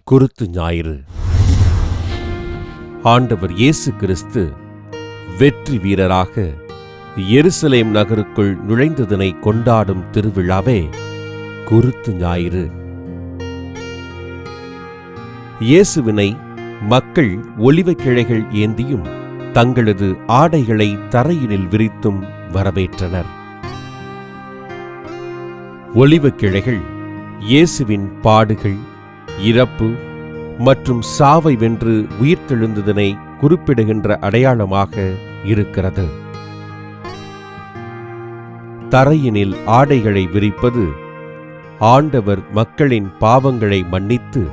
குருத்து ஞாயிறு. ஆண்டவர் இயேசு கிறிஸ்து வெற்றி வீரராக எருசலேம் நகருக்குள் நுழைந்ததனை கொண்டாடும் திருவிழாவே குருத்து ஞாயிறு. இயேசுவினை மக்கள் ஒலிவக் கிளைகள் ஏந்தியும் தங்களது ஆடைகளை தரையினில் விரித்தும் வரவேற்றனர். ஒலிவக் கிளைகள் இயேசுவின் பாடுகள், இறப்பு மற்றும் சாவை வென்று உயிர்த்தெழுந்ததனை குறிப்பிடுகின்ற அடையாளமாக இருக்கிறது. தரையினில் ஆடைகளை விரிப்பது ஆண்டவர் மக்களின் பாவங்களை மன்னித்து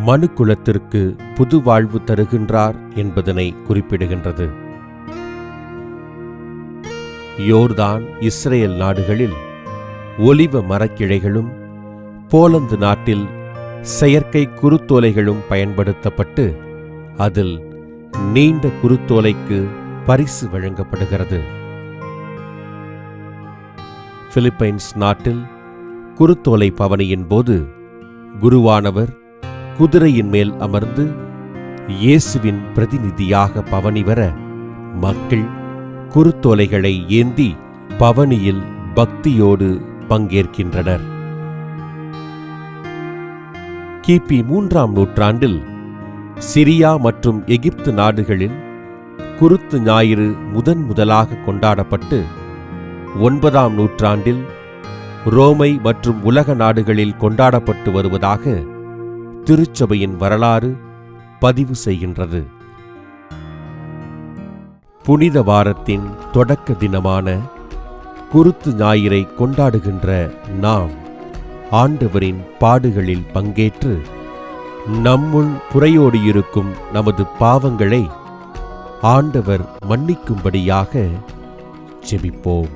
மனுக்குலத்திற்கு புது வாழ்வு தருகின்றார் என்பதனை குறிப்பிடுகின்றது. யோர்தான், இஸ்ரேல் நாடுகளில் ஒலிவ மரக்கிளைகளும் போலந்து நாட்டில் செயற்கை குருத்தோலைகளும் பயன்படுத்தப்பட்டு அதில் நீண்ட குருத்தோலைக்கு பரிசு வழங்கப்படுகிறது. பிலிப்பைன்ஸ் நாட்டில் குருத்தோலை பவனியின் போது குருவானவர் குதிரையின் மேல் அமர்ந்து இயேசுவின் பிரதிநிதியாக பவனி வர மக்கள் குருத்தோலைகளை ஏந்தி பவனியில் பக்தியோடு பங்கேற்கின்றனர். கிபி 3ஆம் நூற்றாண்டில் சிரியா மற்றும் எகிப்து நாடுகளில் குருத்து ஞாயிறு முதலாக கொண்டாடப்பட்டு 9ஆம் நூற்றாண்டில் ரோமை மற்றும் உலக நாடுகளில் கொண்டாடப்பட்டு வருவதாக திருச்சபையின் வரலாறு பதிவு செய்கின்றது. புனித வாரத்தின் தொடக்க தினமான குருத்து ஞாயிறை கொண்டாடுகின்ற நாம் ஆண்டவரின் பாடுகளில் பங்கேற்று நம்முள் புரையோடியிருக்கும் நமது பாவங்களை ஆண்டவர் மன்னிக்கும்படியாக ஜெபிப்போம்.